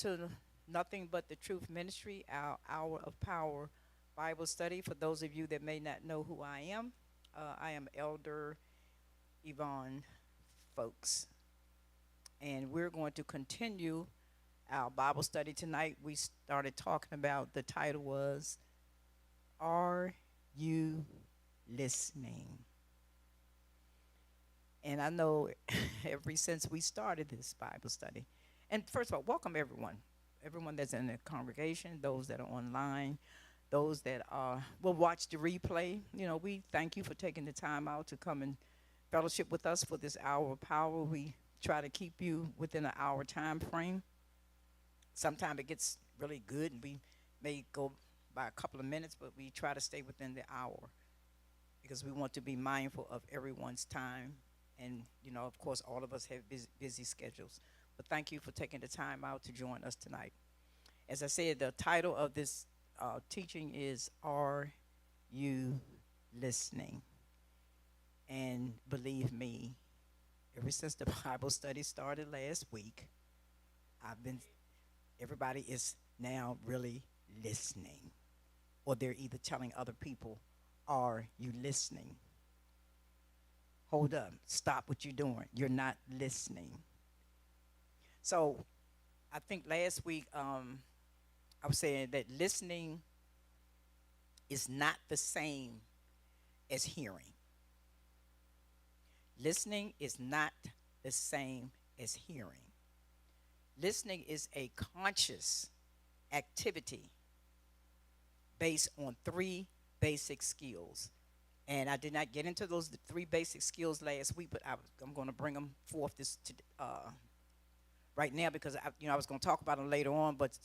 to Nothing But the Truth Ministry, our Hour of Power Bible study. For those of you that may not know who I am Elder Yvonne Folks. And we're going to continue our Bible study tonight. We started talking about, the title was, Are You Listening? And I know ever since we started this Bible study, and first of all, welcome everyone that's in the congregation, those that are online, those that will watch the replay. You know, we thank you for taking the time out to come and fellowship with us for this hour of power. We try to keep you within an hour time frame. Sometimes it gets really good, and we may go by a couple of minutes, but we try to stay within the hour because we want to be mindful of everyone's time. And, you know, of course, all of us have busy schedules. But thank you for taking the time out to join us tonight. As I said, the title of this teaching is, Are You Listening? And believe me, ever since the Bible study started last week, everybody is now really listening. Or they're either telling other people, Are you listening? Hold up, stop what you're doing. You're not listening. So I think last week I was saying that listening is not the same as hearing. Listening is not the same as hearing. Listening is a conscious activity based on three basic skills. And I did not get into those three basic skills last week, but I'm going to bring them forth right now because I was going to talk about them later on. But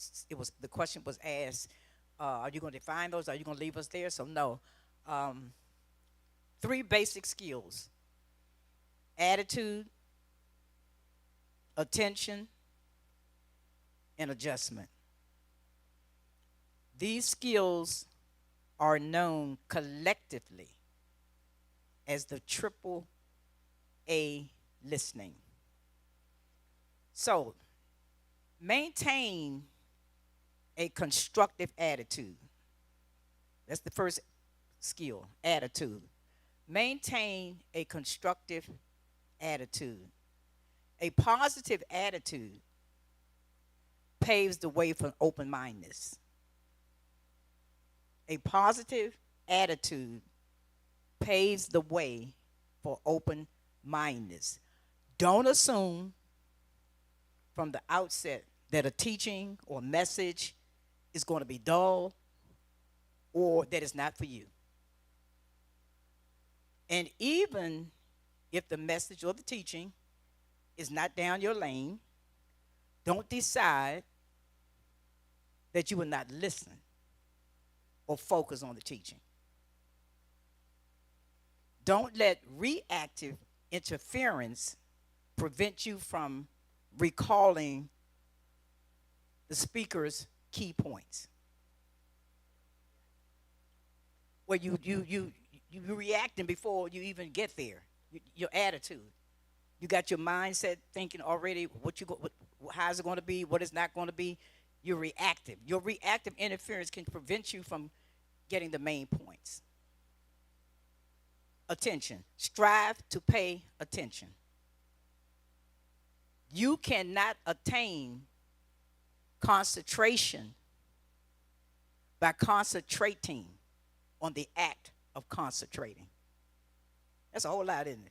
the question was asked: Are you going to define those? Are you going to leave us there? So no. Three basic skills: attitude, attention, and adjustment. These skills are known collectively as the triple A listening. So, maintain a constructive attitude. That's the first skill, attitude. Maintain a constructive attitude. A positive attitude paves the way for open-mindedness. A positive attitude paves the way for open-mindedness. Don't assume from the outset that a teaching or message is going to be dull or that it's not for you. And even if the message or the teaching is not down your lane, don't decide that you will not listen or focus on the teaching. Don't let reactive interference prevent you from recalling the speaker's key points. Where you reacting before you even get there. Your attitude. You got your mindset thinking already how's it going to be, what it's not going to be. You're reactive. Your reactive interference can prevent you from getting the main points. Attention. Strive to pay attention. You cannot attain concentration by concentrating on the act of concentrating. That's a whole lot, isn't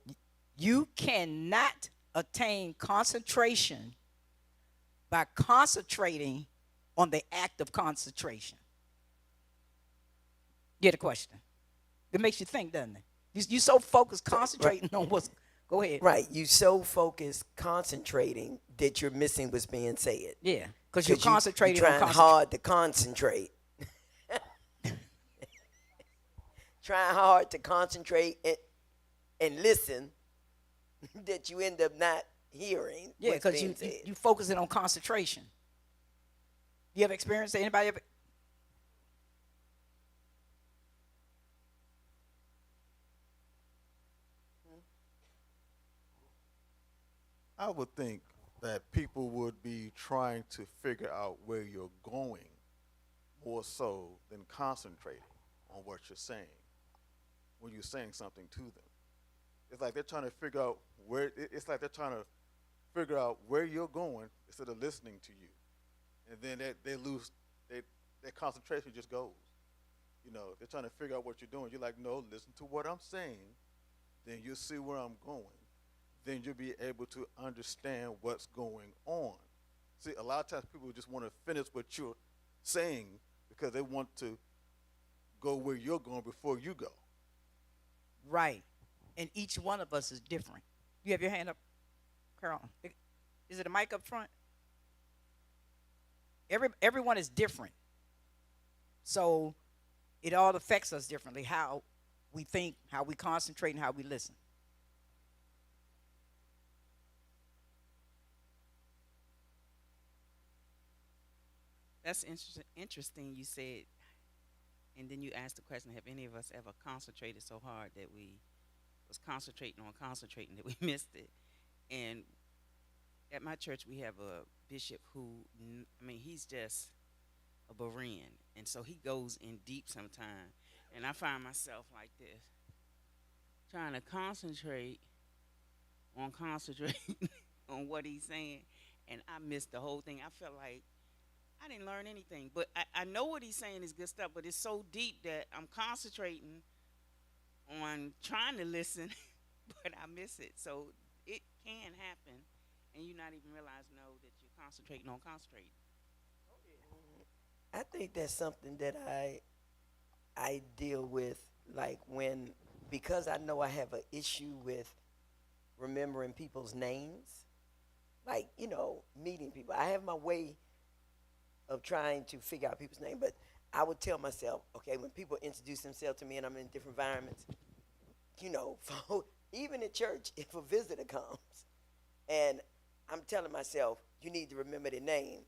it? You cannot attain concentration by concentrating on the act of concentration. Get a question? It makes you think, doesn't it? You so focused concentrating on what's. Go ahead. Right. You so focused concentrating that you're missing what's being said. Yeah, because you're concentrating you're on trying hard to concentrate. Trying hard to concentrate and listen that you end up not hearing. Yeah, because you focusing on concentration. You ever experienced that? Anybody ever? I would think that people would be trying to figure out where you're going more so than concentrating on what you're saying when you're saying something to them. It's like they're trying to figure out it's like they're trying to figure out where you're going instead of listening to you. And then they lose, they, their concentration just goes. You know, they're trying to figure out what you're doing. You're like, no, listen to what I'm saying. Then you'll see where I'm going. Then you'll be able to understand what's going on. See, a lot of times people just want to finish what you're saying because they want to go where you're going before you go. Right. And each one of us is different. You have your hand up, Carol. Is it a mic up front? Everyone is different. So it all affects us differently, how we think, how we concentrate, and how we listen. That's interesting. You said, and then you asked the question: have any of us ever concentrated so hard that we was concentrating that we missed it? And at my church, we have a bishop who, I mean, he's just a Berean, and so he goes in deep sometimes. And I find myself like this, trying to concentrate on concentrating on what he's saying, and I missed the whole thing. I felt like I didn't learn anything, but I know what he's saying is good stuff, but it's so deep that I'm concentrating on trying to listen, but I miss it. So it can happen, and you not even realize, no, that you're concentrating on concentrating. I think that's something that I deal with, like when, because I know I have an issue with remembering people's names, like, you know, meeting people. I have my way of trying to figure out people's name, but I would tell myself, okay, when people introduce themselves to me and I'm in different environments, you know, even at church, if a visitor comes and I'm telling myself, you need to remember their name.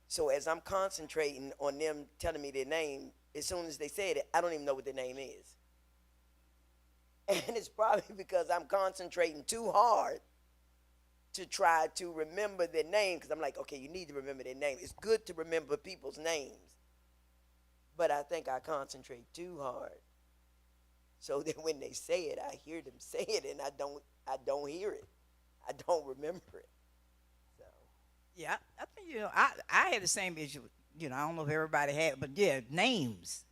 So as I'm concentrating on them telling me their name, as soon as they say it, I don't even know what their name is. And it's probably because I'm concentrating too hard to try to remember their name, because I'm like, okay, you need to remember their name. It's good to remember people's names, but I think I concentrate too hard, so that when they say it, I hear them say it, and I don't hear it, I don't remember it. So Yeah, I think, I had the same issue. I don't know if everybody had, but yeah, names.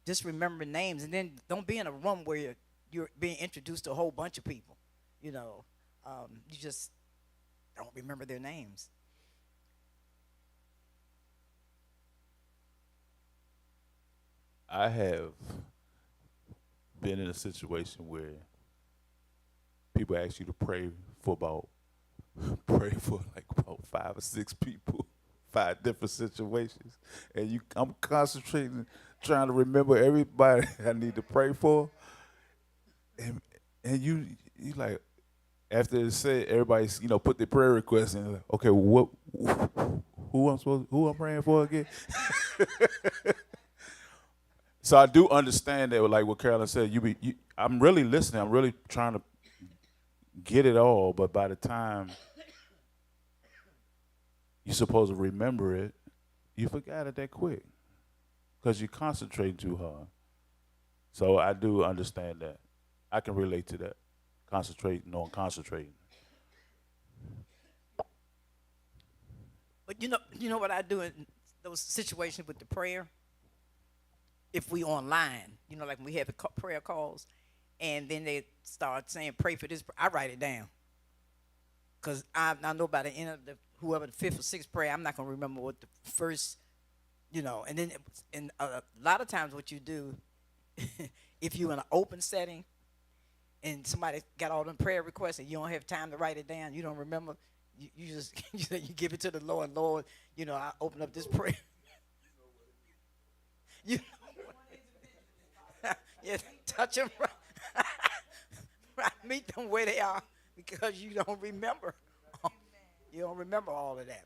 Just remember names, and then don't be in a room where you're being introduced to a whole bunch of people. You just don't remember their names. I have been in a situation where people ask you to pray for like about 5 or 6 people, 5 different situations, and I'm concentrating, trying to remember everybody I need to pray for, and you like after it said everybody's put their prayer requests in, like, okay, who I'm praying for again? So I do understand that, like what Carolyn said. I'm really listening. I'm really trying to get it all. But by the time you're supposed to remember it, you forgot it that quick because you're concentrating too hard. So I do understand that. I can relate to that. Concentrating on concentrating. But you know what I do in those situations with the prayer? If we online, like when we have the prayer calls, and then they start saying, pray for this, I write it down. Because I know by the end of whoever the 5th or 6th prayer, I'm not going to remember what the first, and then a lot of times what you do, if you're in an open setting and somebody got all them prayer requests and you don't have time to write it down, you don't remember, you just you give it to the Lord. Lord, I open up this prayer. you Yeah, touch them right, right, meet them where they are, because you don't remember. You don't remember all of that.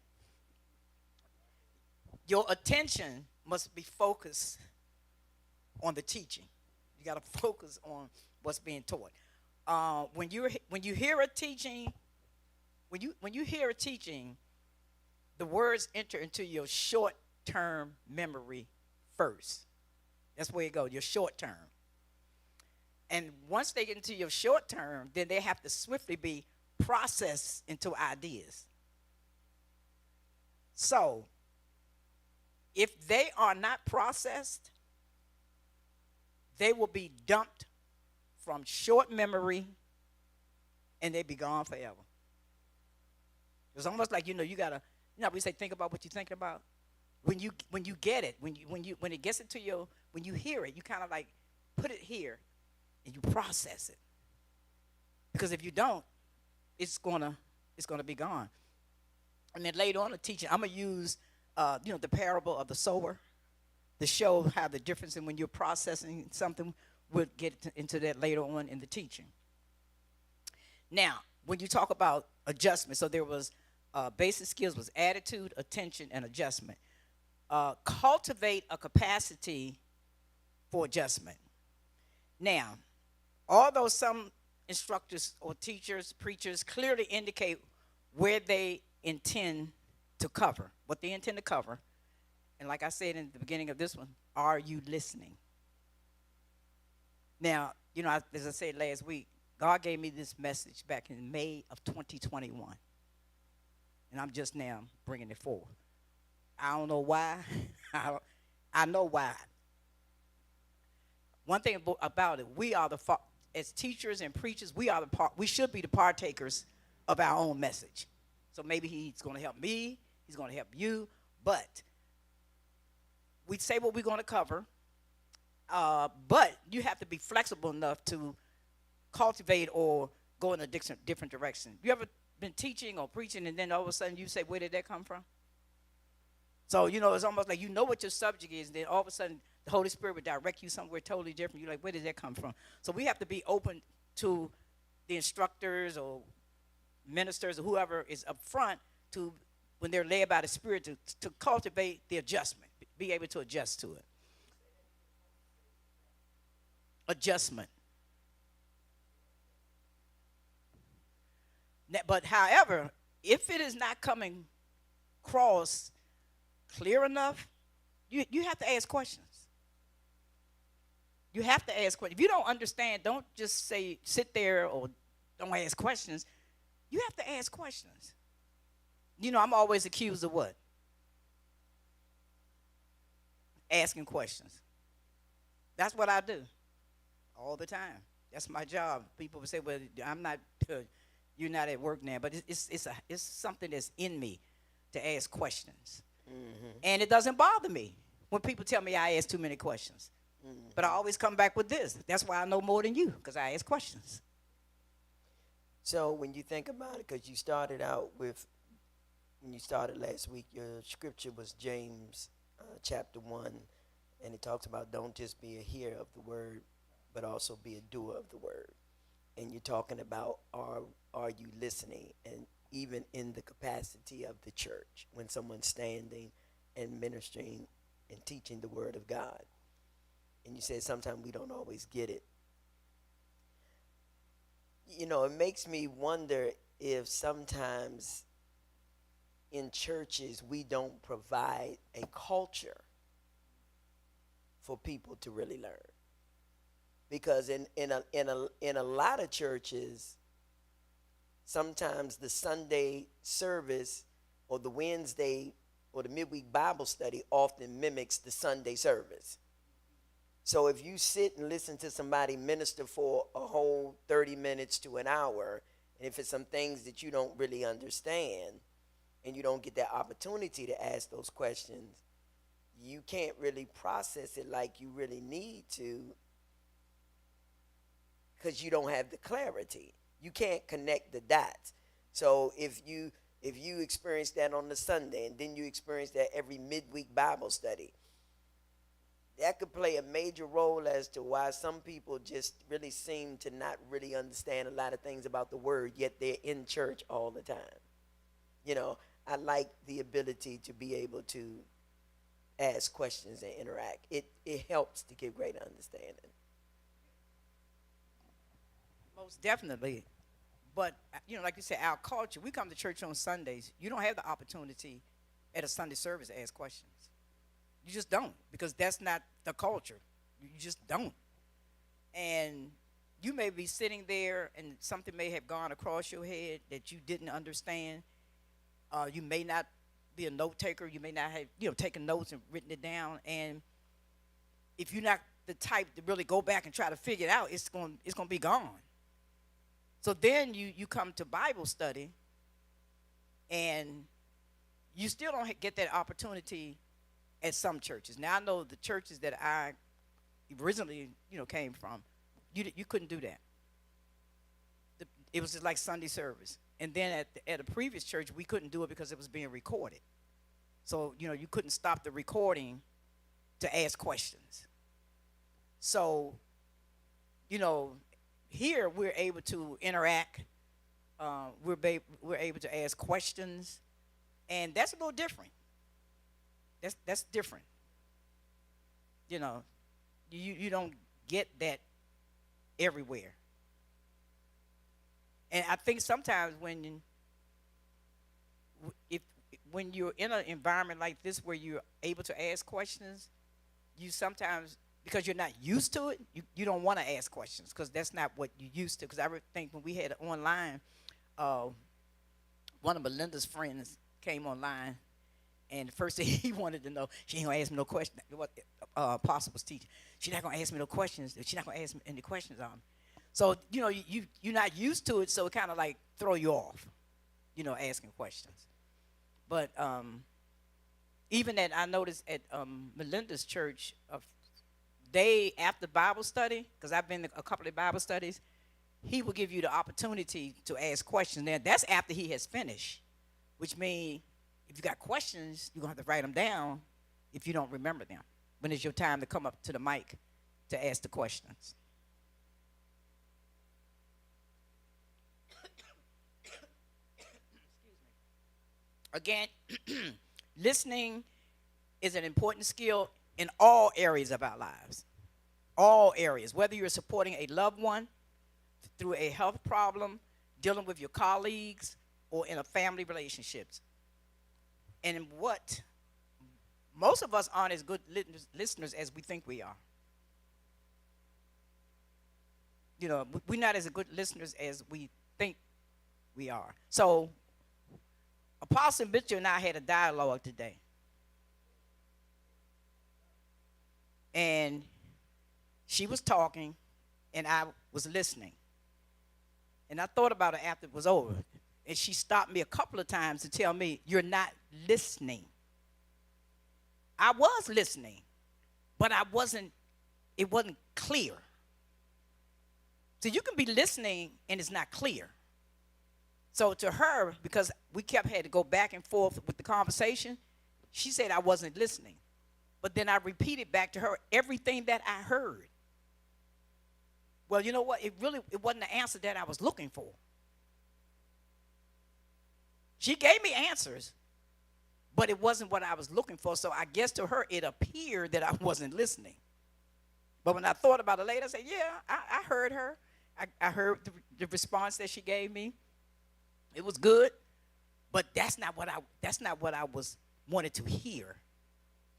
Your attention must be focused on the teaching. You got to focus on what's being taught. when you hear a teaching, when you hear a teaching, the words enter into your short-term memory first. That's where it goes, your short term. And once they get into your short term, then they have to swiftly be processed into ideas. So, if they are not processed, they will be dumped from short memory and they be gone forever. It's almost like, you gotta, we say think about what you're thinking about. When you get it, when it gets into your, when you hear it, you kind of like put it here and you process it. Because if you don't, it's gonna be gone. And then later on in the teaching, I'm gonna use the parable of the sower to show how the difference in when you're processing something. We'll get into that later on in the teaching. Now, when you talk about adjustment, so there was basic skills was attitude, attention, and adjustment. Cultivate a capacity for adjustment. Now, although some instructors or teachers, preachers clearly indicate where they intend to cover, what they intend to cover, and like I said in the beginning of this one, are you listening? Now, as I said last week, God gave me this message back in May of 2021, and I'm just now bringing it forward. I don't know why. I know why. One thing about it, we are as teachers and preachers, we should be the partakers of our own message. So maybe he's going to help me, he's going to help you, but we say what we're going to cover, but you have to be flexible enough to cultivate or go in a different direction. You ever been teaching or preaching and then all of a sudden you say, where did that come from? So, it's almost like what your subject is, and then all of a sudden the Holy Spirit would direct you somewhere totally different. You're like, where did that come from? So we have to be open to the instructors or ministers or whoever is up front to, when they're led by the Spirit, to cultivate the adjustment, be able to adjust to it. Adjustment. But however, if it is not coming across clear enough, you have to ask questions. You have to ask questions. If you don't understand, don't just say sit there or don't ask questions. You have to ask questions. I'm always accused of what? Asking questions. That's what I do all the time. That's my job. People will say, well, I'm not, you're not at work now, but it's something that's in me to ask questions. Mm-hmm. And it doesn't bother me when people tell me I ask too many questions. Mm-hmm. But I always come back with this. That's why I know more than you, because I ask questions. So when you think about it, because you started out with, when you started last week, your scripture was James chapter 1, and it talks about don't just be a hearer of the word, but also be a doer of the word. And you're talking about are you listening? And even in the capacity of the church, when someone's standing and ministering and teaching the word of God. And you said sometimes we don't always get it. It makes me wonder if sometimes in churches we don't provide a culture for people to really learn. Because in a lot of churches, sometimes the Sunday service or the Wednesday or the midweek Bible study often mimics the Sunday service. So if you sit and listen to somebody minister for a whole 30 minutes to an hour, and if it's some things that you don't really understand and you don't get that opportunity to ask those questions, you can't really process it like you really need to because you don't have the clarity. You can't connect the dots. So if you experience that on the Sunday and then you experience that every midweek Bible study, that could play a major role as to why some people just really seem to not really understand a lot of things about the word, yet they're in church all the time. I like the ability to be able to ask questions and interact. It helps to give greater understanding. Most definitely. But, like you said, our culture, we come to church on Sundays. You don't have the opportunity at a Sunday service to ask questions. You just don't, because that's not the culture. You just don't. And you may be sitting there and something may have gone across your head that you didn't understand. You may not be a note taker. You may not have, taken notes and written it down. And if you're not the type to really go back and try to figure it out, it's going to be gone. So then you come to Bible study, and you still don't get that opportunity at some churches. Now, I know the churches that I originally, came from, you couldn't do that. It was just like Sunday service. And then at a previous church, we couldn't do it because it was being recorded. So, you couldn't stop the recording to ask questions. So, here we're able to interact. We're able to ask questions, and that's a little different. That's different. You don't get that everywhere. And I think sometimes when you're in an environment like this where you're able to ask questions, you sometimes, because you're not used to it, you don't want to ask questions because that's not what you're used to. Because I think when we had it online, one of Melinda's friends came online, and the first thing he wanted to know, she ain't going to ask me no questions. What Apostle was teaching. She's not going to ask me no questions. She's not going to ask me any questions on me. So, you're not used to it, so it kind of like throw you off, asking questions. But even I noticed at Melinda's church, after Bible study, because I've been to a couple of Bible studies, he will give you the opportunity to ask questions. Now, that's after he has finished, which means if you got questions, you're going to have to write them down if you don't remember them when it's your time to come up to the mic to ask the questions. Again, listening is an important skill in all areas of our lives. All areas. Whether you're supporting a loved one through a health problem, dealing with your colleagues, or in a family relationships. And what most of us aren't as good listeners as we think we are. We're not as good listeners as we think we are. So, Apostle Mitchell and I had a dialogue today. And she was talking, and I was listening. And I thought about it after it was over. And she stopped me a couple of times to tell me, you're not listening. I was listening, but it wasn't clear. So you can be listening, and it's not clear. So to her, because we had to go back and forth with the conversation, she said I wasn't listening. But then I repeated back to her everything that I heard. Well, you know what? It wasn't the answer that I was looking for. She gave me answers, but it wasn't what I was looking for. So I guess to her, it appeared that I wasn't listening. But when I thought about it later, I said, yeah, I heard her. I heard the response that she gave me. It was good, but that's not what I was wanted to hear.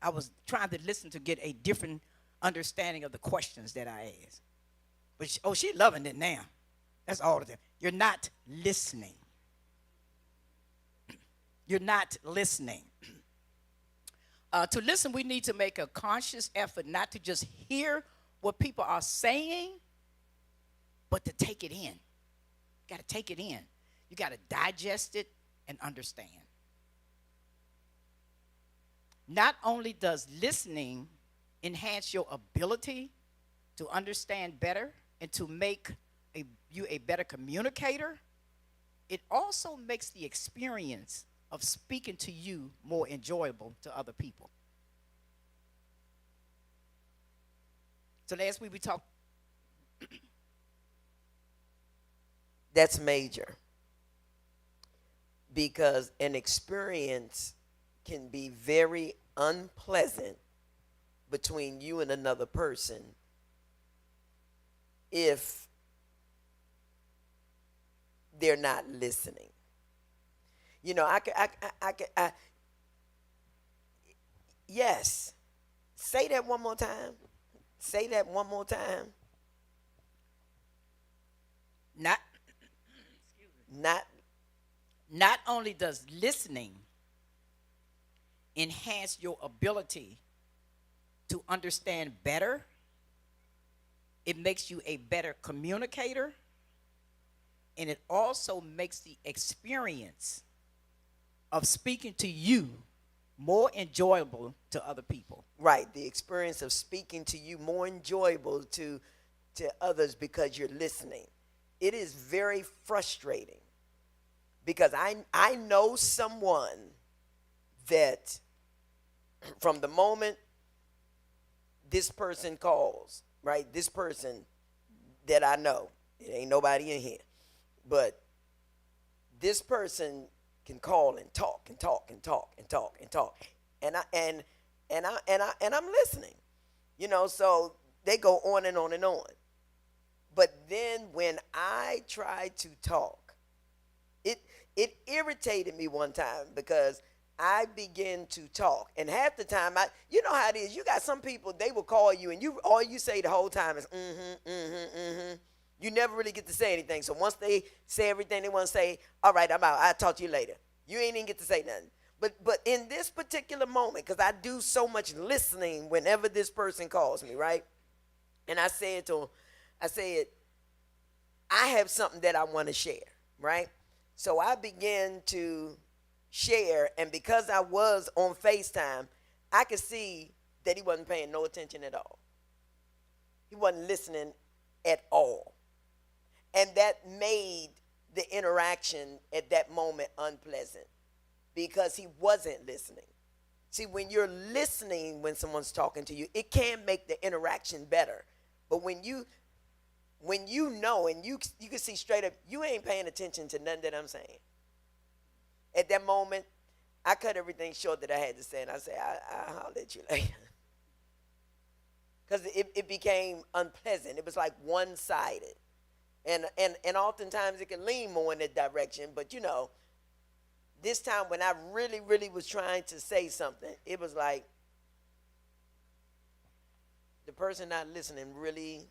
I was trying to listen to get a different understanding of the questions that I asked. But she's loving it now. That's all of them. You're not listening. You're not listening. To listen, we need to make a conscious effort not to just hear what people are saying, but to take it in. You got to take it in. You got to digest it and understand. Not only does listening enhance your ability to understand better and to make you a better communicator, it also makes the experience of speaking to you more enjoyable to other people. So last week we talked. That's major. Because an experience can be very unpleasant between you and another person if they're not listening. You know, yes. Say that one more time. Say that one more time. Not Not not only does listening enhance your ability to understand better, it makes you a better communicator, and it also makes the experience of speaking to you more enjoyable to other people. right. The experience of speaking to you more enjoyable to others because you're listening. It is very frustrating because I know someone that from the moment this person calls, right? This person that I know, it ain't nobody in here, but this person can call and talk and talk and talk and talk and talk, and I'm listening, you know. So they go on and on and on. But then when I tried to talk, it irritated me one time because I began to talk, and half the time you know how it is. You got some people, they will call you, and all you say the whole time is You never really get to say anything. So once they say everything they want to say, all right, I'm out. I'll talk to you later. You ain't even get to say nothing. But in this particular moment, because I do so much listening whenever this person calls me, right? And I said to him, I have something that I want to share, right? So I began to share, and because I was on FaceTime, I could see that he wasn't paying no attention at all. He wasn't listening at all. And that made the interaction at that moment unpleasant because he wasn't listening. See, when you're listening when someone's talking to you, it can make the interaction better. But when you know and you can see straight up, you ain't paying attention to nothing that I'm saying. At that moment, I cut everything short that I had to say, and I said, I'll holler at you later. Because it became unpleasant. It was like one-sided. And oftentimes it can lean more in that direction. But, you know, this time when I really, really was trying to say something, it was like the person not listening really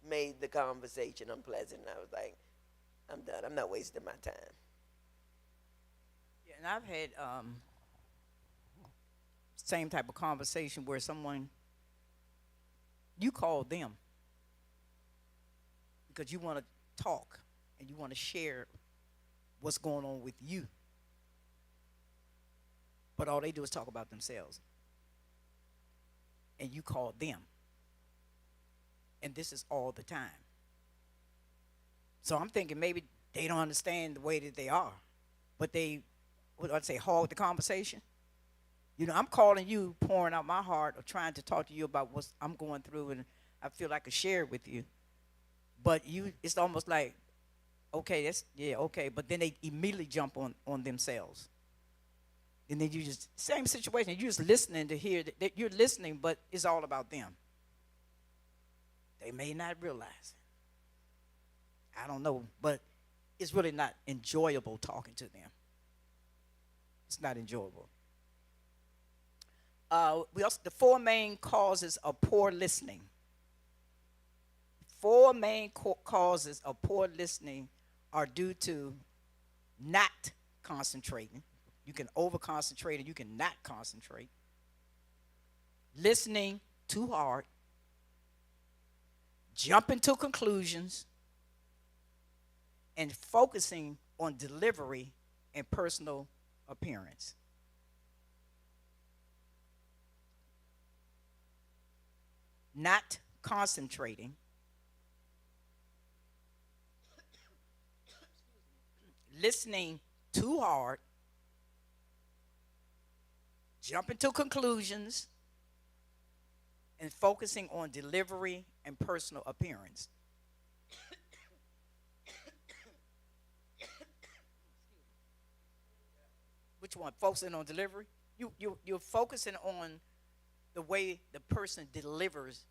made the conversation unpleasant. And I was like, I'm done. I'm not wasting my time. Yeah, and I've had same type of conversation where someone, you call them because you want to talk and you want to share what's going on with you. But all they do is talk about themselves. And you call them. And this is all the time. So I'm thinking maybe they don't understand the way that they are. But they, what I'd say, hog the conversation. You know, I'm calling you, pouring out my heart, or trying to talk to you about what I'm going through, and I feel like I could share it with you. But it's almost like, okay, okay. But then they immediately jump on themselves. And then you just, same situation, you're just listening to hear that you're listening, but it's all about them. They may not realize it. I don't know, but it's really not enjoyable talking to them. It's not enjoyable. The 4 main causes of poor listening. 4 main causes of poor listening are due to not concentrating. You can over-concentrate and you can not concentrate. Listening too hard. Jumping to conclusions. And focusing on delivery and personal appearance. Not concentrating. Listening too hard. Jumping to conclusions. And focusing on delivery and personal appearance. Which one? Focusing on delivery? You're focusing on the way the person delivers.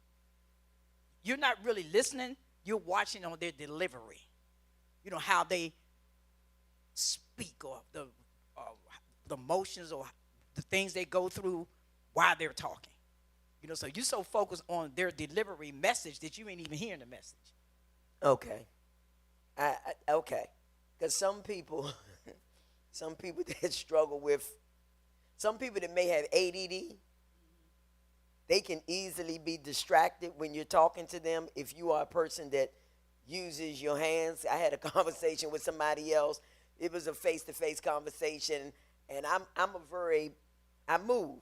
You're not really listening. You're watching on their delivery. You know, how they speak or uh, the emotions or the things they go through while they're talking. You know, so you're so focused on their delivery message that you ain't even hearing the message. Okay. Okay. Because some people, some people that struggle with, some people that may have ADD, they can easily be distracted when you're talking to them. If you are a person that uses your hands, I had a conversation with somebody else. It was a face-to-face conversation, and I move,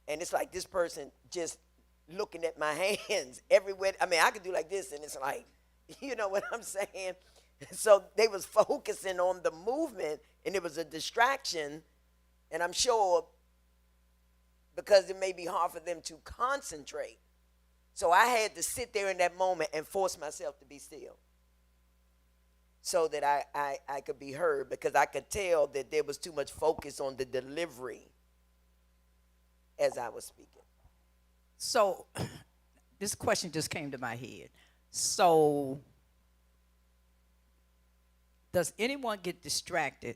and it's like this person just looking at my hands everywhere. I mean, I could do like this, and it's like, you know what I'm saying? So they was focusing on the movement, and it was a distraction, and I'm sure because it may be hard for them to concentrate. So I had to sit there in that moment and force myself to be still so that I could be heard, because I could tell that there was too much focus on the delivery as I was speaking. So this question just came to my head. So does anyone get distracted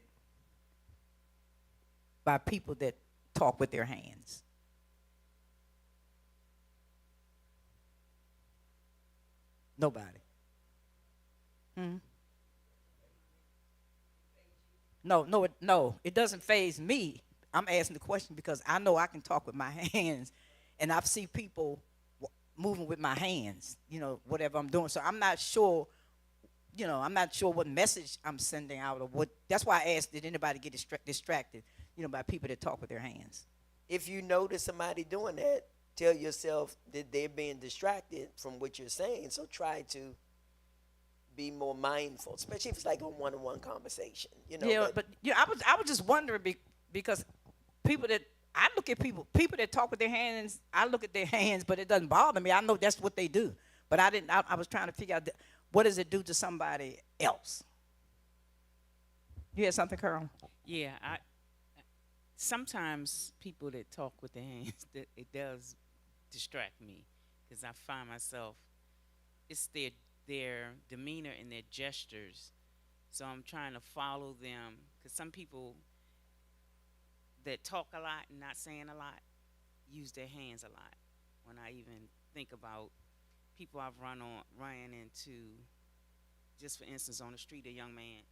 by people that talk with their hands? Nobody. No, it doesn't phase me. I'm asking the question because I know I can talk with my hands, and I've seen people moving with my hands, you know, whatever I'm doing. So I'm not sure, you know, I'm not sure what message I'm sending out or what. That's why I asked, did anybody get distracted, you know, by people that talk with their hands? If you notice somebody doing that, tell yourself that they're being distracted from what you're saying. So try to be more mindful, especially if it's like a one-on-one conversation. You know. Yeah, but yeah, I was just wondering because people that I look at people that talk with their hands, I look at their hands, but it doesn't bother me. I know that's what they do, but I didn't. I was trying to figure out what does it do to somebody else. You had something, Carl? Yeah, I sometimes people that talk with their hands, that it does distract me because I find myself, it's their demeanor and their gestures. So I'm trying to follow them because some people that talk a lot and not saying a lot use their hands a lot. When I even think about people I've ran into, just for instance, on the street, a young man,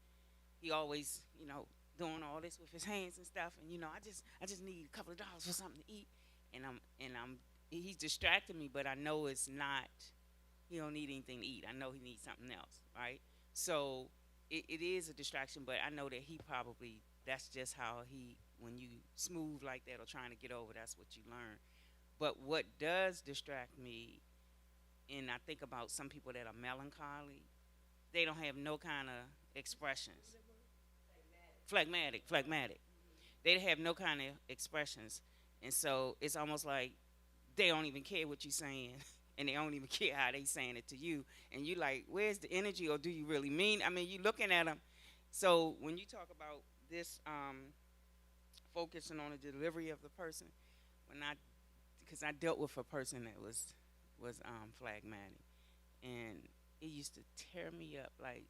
he always, you know, doing all this with his hands and stuff, and you know, I just need a couple of dollars for something to eat, and he's distracting me, but I know it's not. He don't need anything to eat. I know he needs something else, right? So it is a distraction, but I know that he probably, that's just how he, when you smooth like that or trying to get over, that's what you learn. But what does distract me, and I think about some people that are melancholy, they don't have no kind of expressions. Phlegmatic. They have no kind of expressions, and so it's almost like they don't even care what you're saying, and they don't even care how they saying it to you, and you like, where's the energy, or do you really mean? I mean, you looking at them. So when you talk about this, focusing on the delivery of the person, because I dealt with a person that was phlegmatic, and it used to tear me up. Like,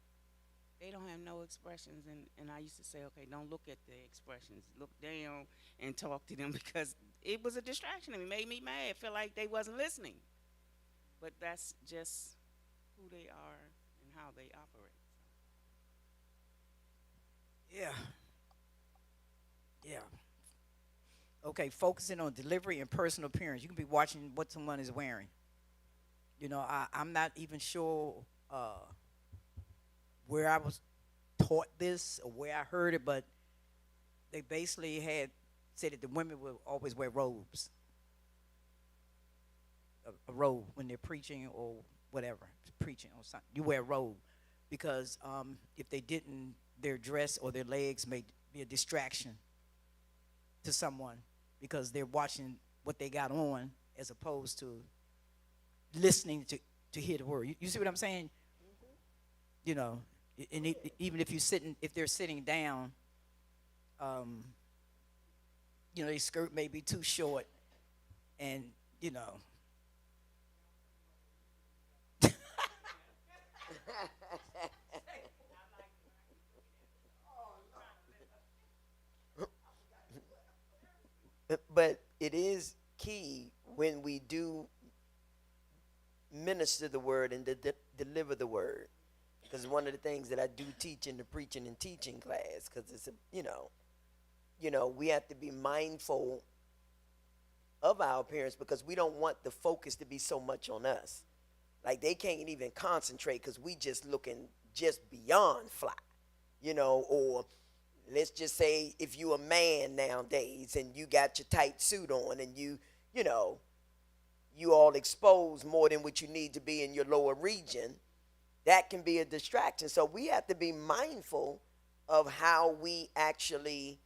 they don't have no expressions, and I used to say, okay, don't look at the expressions, look down and talk to them, because it was a distraction. It made me mad, feel like they wasn't listening. But that's just who they are and how they operate. Yeah. Yeah. Okay, focusing on delivery and personal appearance. You can be watching what someone is wearing. You know, I'm not even sure where I was taught this or where I heard it, but they basically had said that the women will always wear robes. A robe when they're preaching or whatever, preaching or something. You wear a robe because if they didn't, their dress or their legs may be a distraction to someone because they're watching what they got on as opposed to listening to hear the word. You see what I'm saying? Mm-hmm. You know, and even if they're sitting down, you know, their skirt may be too short, and you know. but it is key when we do minister the word and deliver the word. Because one of the things that I do teach in the preaching and teaching class, because it's a, we have to be mindful of our appearance because we don't want the focus to be so much on us. Like they can't even concentrate because we just looking just beyond fly, or let's just say if you a man nowadays and you got your tight suit on and you all exposed more than what you need to be in your lower region, that can be a distraction. So we have to be mindful of how we actually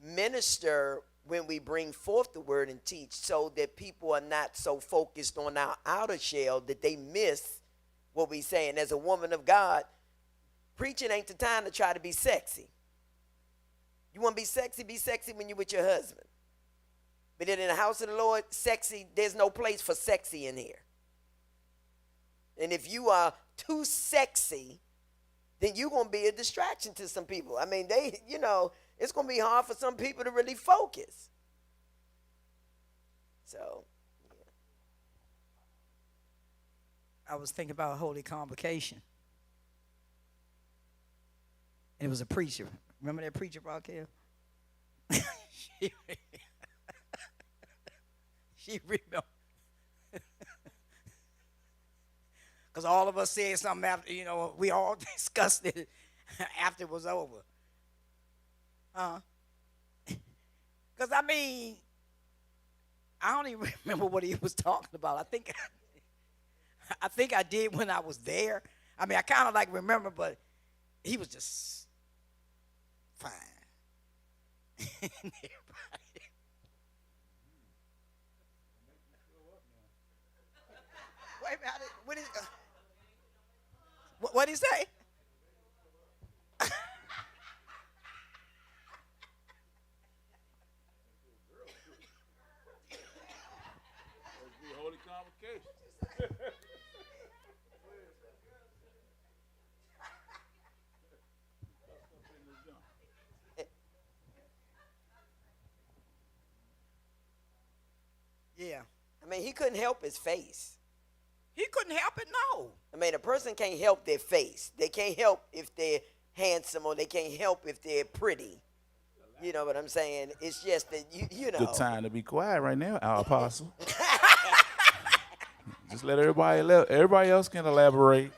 minister when we bring forth the word and teach, so that people are not so focused on our outer shell that they miss what we say. And as a woman of God, preaching ain't the time to try to be sexy. You want to be sexy when you're with your husband. But then in the house of the Lord, sexy, there's no place for sexy in here. And if you are too sexy, then you're going to be a distraction to some people. I mean, it's going to be hard for some people to really focus. So, yeah. I was thinking about Holy Convocation. And it was a preacher. Remember that preacher, Raquel? She remember. Because all of us said something after, we all discussed it after it was over. Because, I don't even remember what he was talking about. I think I did when I was there. I kind of remember, but he was just fine. Wait a minute. What did he say? Holy Convocation. Yeah. He couldn't help his face. He couldn't help it, no. A person can't help their face. They can't help if they're handsome, or they can't help if they're pretty. You know what I'm saying? It's just that, you know. Good time to be quiet right now, our apostle. Just let everybody else can elaborate.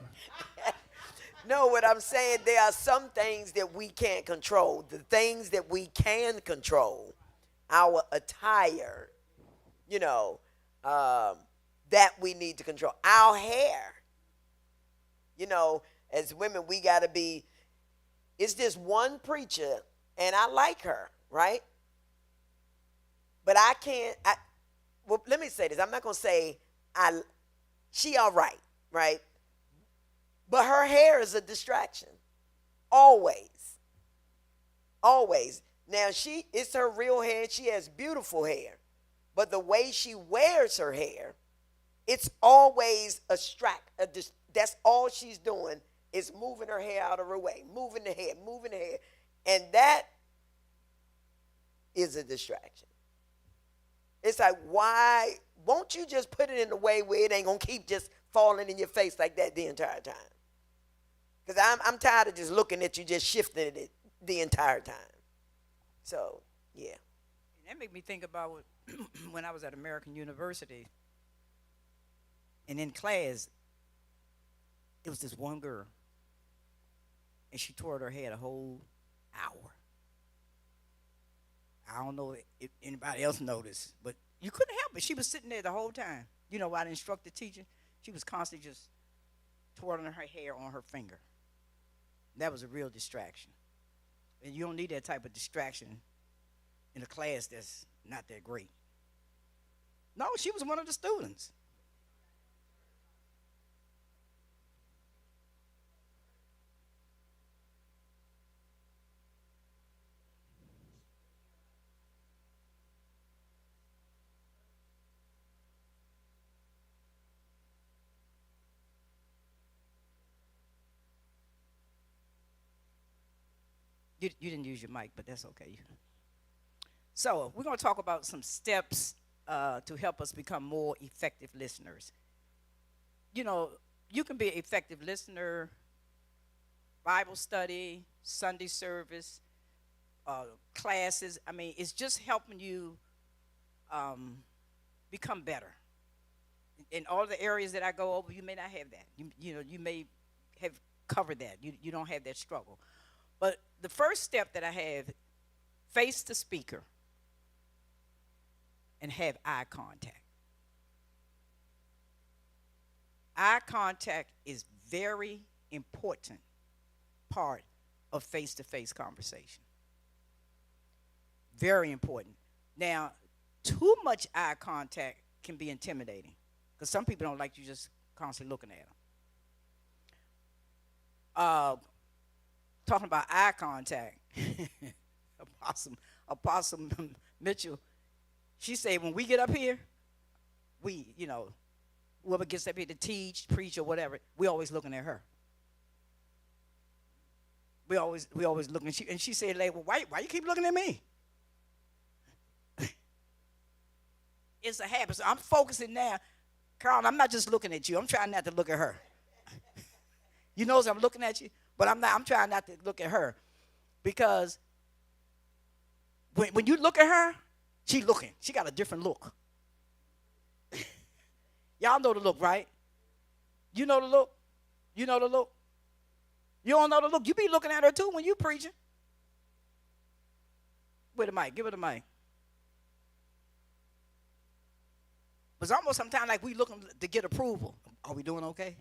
No, what I'm saying, there are some things that we can't control. The things that we can control, our attire, that we need to control. Our hair, as women, we got to be, it's just one preacher, and I like her, right? But I can't, well, let me say this. I'm not going to say she all right, right? But her hair is a distraction. Always. Always. Now, it's her real hair. She has beautiful hair. But the way she wears her hair, it's always that's all she's doing is moving her hair out of her way, moving the hair. And that is a distraction. It's like, why won't you just put it in a way where it ain't going to keep just falling in your face like that the entire time? Because I'm tired of just looking at you, just shifting it the entire time. So, yeah. That made me think about when I was at American University. And in class, it was this one girl. And she twirled her head a whole hour. I don't know if anybody else noticed, but you couldn't help it. She was sitting there the whole time. While the instructor teaching, she was constantly just twirling her hair on her finger. That was a real distraction. And you don't need that type of distraction in a class that's not that great. No, she was one of the students. You didn't use your mic, but that's okay. So we're going to talk about some steps to help us become more effective listeners. You know, you can be an effective listener, Bible study, Sunday service, classes. I mean, it's just helping you become better. In all the areas that I go over, you may not have that. You know, you may have covered that. You don't have that struggle. But the first step that I have, face the speaker and have eye contact. Eye contact is very important part of face-to-face conversation. Very important. Now, too much eye contact can be intimidating because some people don't like you just constantly looking at them. Talking about eye contact, Apostle Mitchell, she said when we get up here, we, you know, whoever gets up here to teach, preach, or whatever, we always looking at her. We always looking. And she said, like, well, why you keep looking at me? It's a habit. So I'm focusing now. Carl, I'm not just looking at you. I'm trying not to look at her. You know, I'm looking at you, but I'm not. I'm trying not to look at her, because when you look at her, she looking. She got a different look. Y'all know the look, right? You know the look. You know the look. You don't know the look. You be looking at her too when you preaching. Wait a mic. Give her the mic. It's almost sometimes like we looking to get approval. Are we doing okay?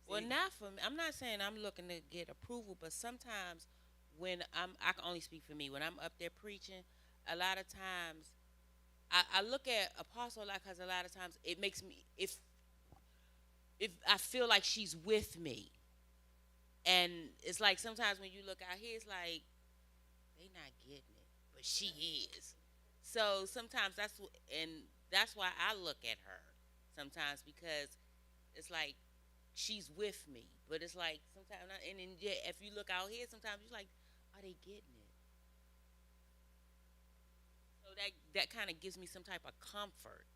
Well, not for me. I'm not saying I'm looking to get approval, but sometimes when I can only speak for me. When I'm up there preaching, a lot of times I look at Apostle like, because a lot of times it makes me, if I feel like she's with me, and it's like sometimes when you look out here, it's like they not getting it, but she is. So sometimes that's why I look at her sometimes, because it's like she's with me, but it's like sometimes, and then if you look out here, sometimes you're like, are they getting it? So that kind of gives me some type of comfort.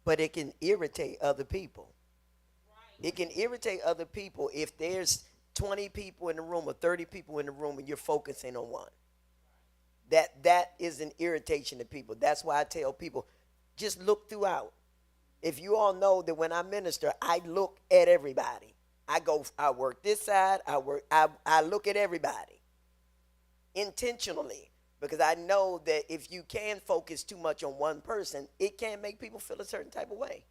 But it can irritate other people. It can irritate other people if there's 20 people in the room or 30 people in the room and you're focusing on one. That is an irritation to people. That's why I tell people, just look throughout. If you all know that when I minister, I look at everybody. I work this side, I look at everybody intentionally, because I know that if you can focus too much on one person, it can make people feel a certain type of way.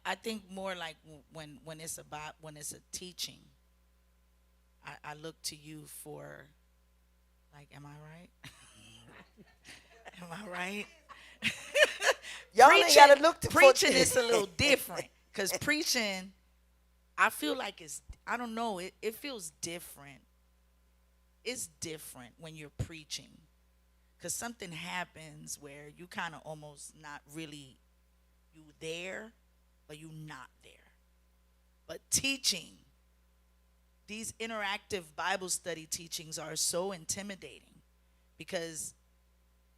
I think more like when it's a teaching, I look to you for, like, am I right? Am I right? Y'all ain't gotta look to preaching is a little different, because preaching, I feel like I don't know, it feels different. It's different when you're preaching, because something happens where you kind of almost not really, you there, but you not there. But teaching, these interactive Bible study teachings are so intimidating, because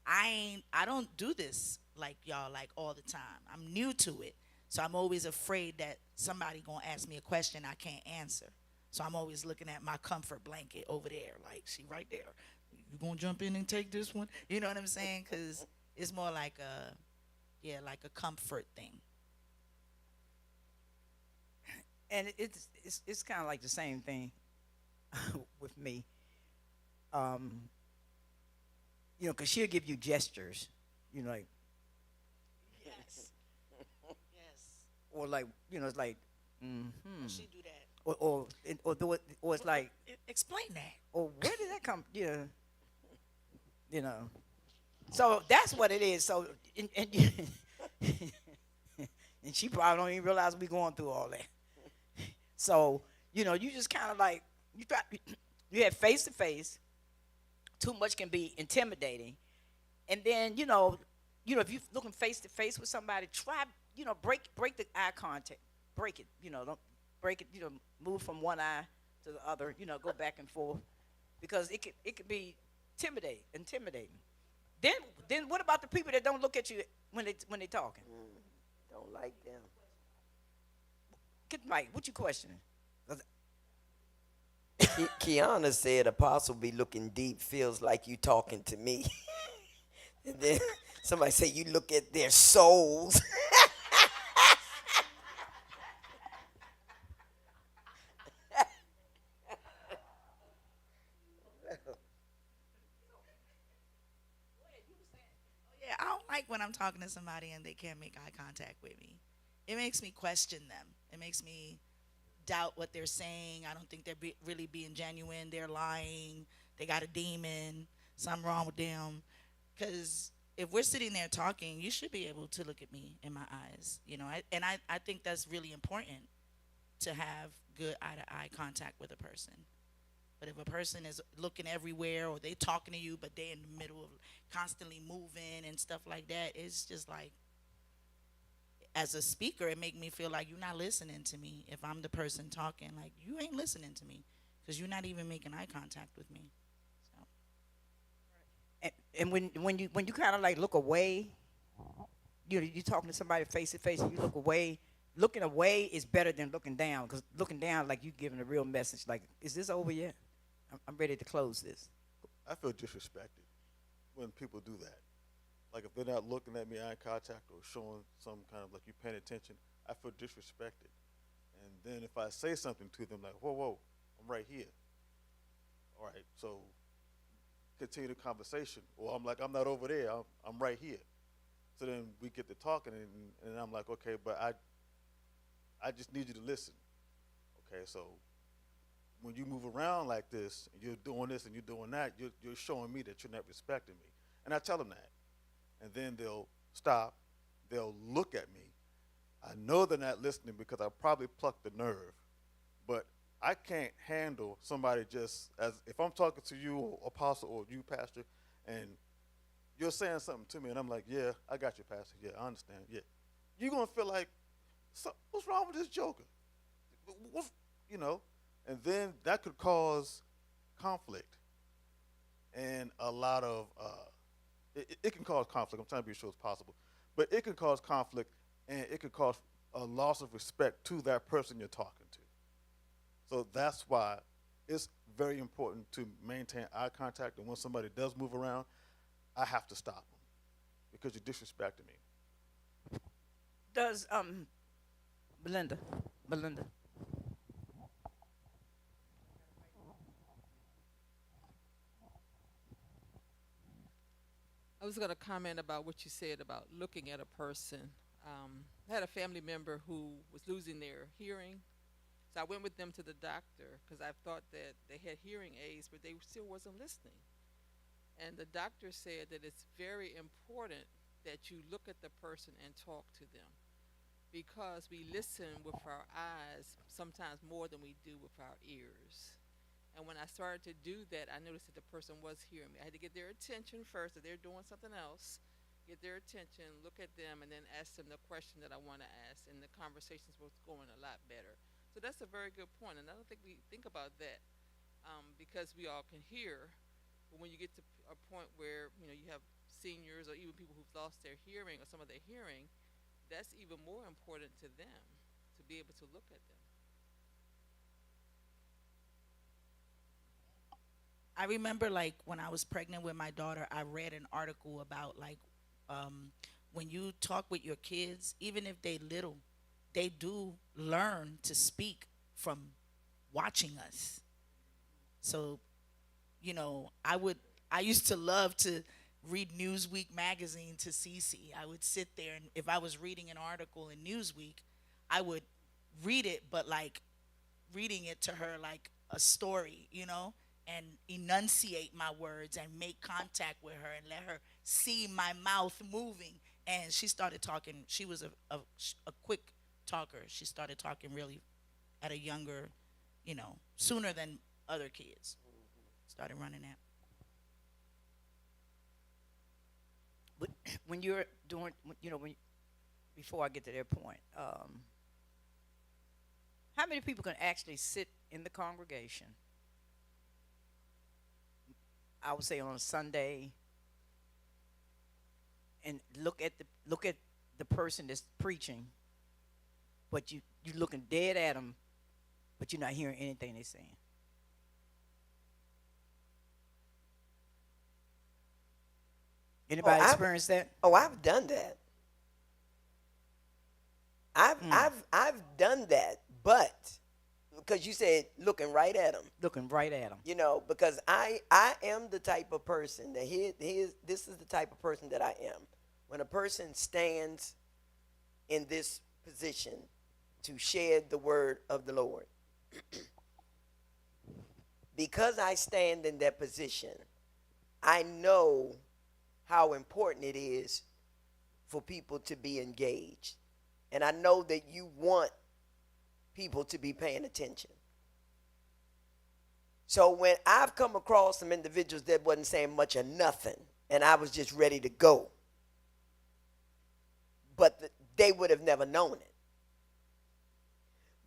I don't do this like y'all, like, all the time. I'm new to it. So I'm always afraid that somebody gonna ask me a question I can't answer. So I'm always looking at my comfort blanket over there, like, she right there. You gonna jump in and take this one? You know what I'm saying? Because it's more like like a comfort thing. And it's kind of like the same thing with me. You know, because she'll give you gestures, you know, like, Yes. Yes. or like, you know, it's like, mm-hmm. She do that. Or it's like, Explain that. or where did that come? You know. So that's what it is. So and and she probably don't even realize we going through all that. So you know, you just kind of like you have face to face. Too much can be intimidating, and then you know if you're looking face to face with somebody, try break the eye contact, break it. You know, don't break it. You know, move from one eye to the other, go back and forth, because it could be intimidating. Then what about the people that don't look at you when they talking? Don't like them. Get Mike, what you questioning? 'Cause Kiana said, Apostle be looking deep, feels like you talking to me. And then somebody say, you look at their souls. Yeah, I don't like when I'm talking to somebody and they can't make eye contact with me. It makes me question them. It makes me doubt what they're saying. I don't think they're really being genuine. They're lying. They got a demon. Something wrong with them. Because if we're sitting there talking, you should be able to look at me in my eyes. I think that's really important, to have good eye-to-eye contact with a person. But if a person is looking everywhere, or they talking to you, but they in the middle of constantly moving and stuff like that, it's just like, as a speaker, it make me feel like you're not listening to me. If I'm the person talking, like, you ain't listening to me, because you're not even making eye contact with me. So and when you kind of like look away, you talking to somebody face to face, and you look away. Looking away is better than looking down, because looking down, like, you giving a real message, like, is this over yet? I'm ready to close this. I feel disrespected when people do that. Like, if they're not looking at me eye contact or showing some kind of, like, you paying attention, I feel disrespected. And then if I say something to them like, whoa, I'm right here. All right, so continue the conversation. Or I'm like, I'm not over there, I'm right here. So then we get to talking, and I'm like, okay, but I just need you to listen. Okay, so when you move around like this, and you're doing this and you're doing that, you're showing me that you're not respecting me. And I tell them that. And then they'll stop, they'll look at me. I know they're not listening because I probably plucked the nerve, but I can't handle somebody just, as if I'm talking to you, or Apostle, or you, Pastor, and you're saying something to me, and I'm like, yeah, I got you, Pastor. Yeah, I understand. Yeah. You're going to feel like, what's wrong with this joker? And then that could cause conflict and a lot of, it can cause conflict. I'm trying to be sure it's possible. But it can cause conflict, and it could cause a loss of respect to that person you're talking to. So that's why it's very important to maintain eye contact, and when somebody does move around, I have to stop them because you're disrespecting me. Does Belinda? I was going to comment about what you said about looking at a person. I had a family member who was losing their hearing, so I went with them to the doctor because I thought that they had hearing aids, but they still wasn't listening. And the doctor said that it's very important that you look at the person and talk to them, because we listen with our eyes sometimes more than we do with our ears. And when I started to do that, I noticed that the person was hearing me. I had to get their attention first, if they're doing something else, get their attention, look at them, and then ask them the question that I want to ask. And the conversations was going a lot better. So that's a very good point. And I don't think we think about that because we all can hear. But when you get to a point where, you have seniors or even people who've lost their hearing or some of their hearing, that's even more important to them, to be able to look at them. I remember, like, when I was pregnant with my daughter, I read an article about, like, when you talk with your kids, even if they little, they do learn to speak from watching us. So, I used to love to read Newsweek magazine to Cece. I would sit there, and if I was reading an article in Newsweek, I would read it, but like reading it to her like a story, and enunciate my words and make contact with her and let her see my mouth moving. And she started talking. She was a quick talker. She started talking really at a younger, sooner than other kids. Started running that. But when you're doing, before I get to their point, how How many people can actually sit in the congregation, I would say on a Sunday, and look at the person that's preaching, but you looking dead at them, but you're not hearing anything they're saying? Anybody I've- experience that? Oh, I've done that. I've done that, but because you said looking right at them, Looking right at them. you know, because I am the type of person that this is the type of person that I am. When a person stands in this position to share the word of the Lord, because I stand in that position, I know how important it is for people to be engaged. And I know that you want people to be paying attention. So when I've come across some individuals that wasn't saying much or nothing, and I was just ready to go, but they would have never known it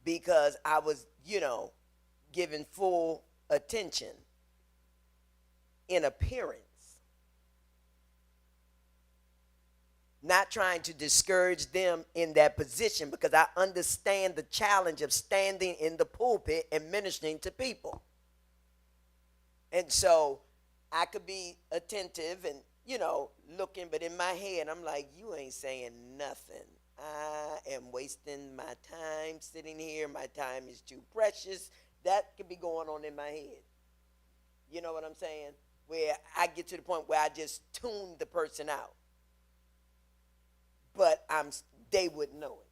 because I was, giving full attention in appearance, not trying to discourage them in that position, because I understand the challenge of standing in the pulpit and ministering to people. And so I could be attentive and, looking, but in my head, I'm like, you ain't saying nothing. I am wasting my time sitting here. My time is too precious. That could be going on in my head. You know what I'm saying? Where I get to the point where I just tune the person out. But they wouldn't know it.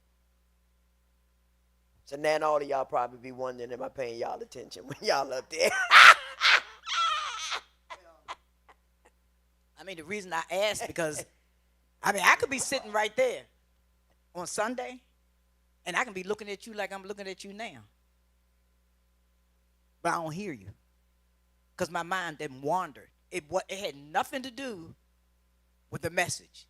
So now all of y'all probably be wondering, am I paying y'all attention when y'all up there? I mean, the reason I asked because, I could be sitting right there on Sunday, and I can be looking at you like I'm looking at you now. But I don't hear you because my mind didn't wander. It had nothing to do with the message.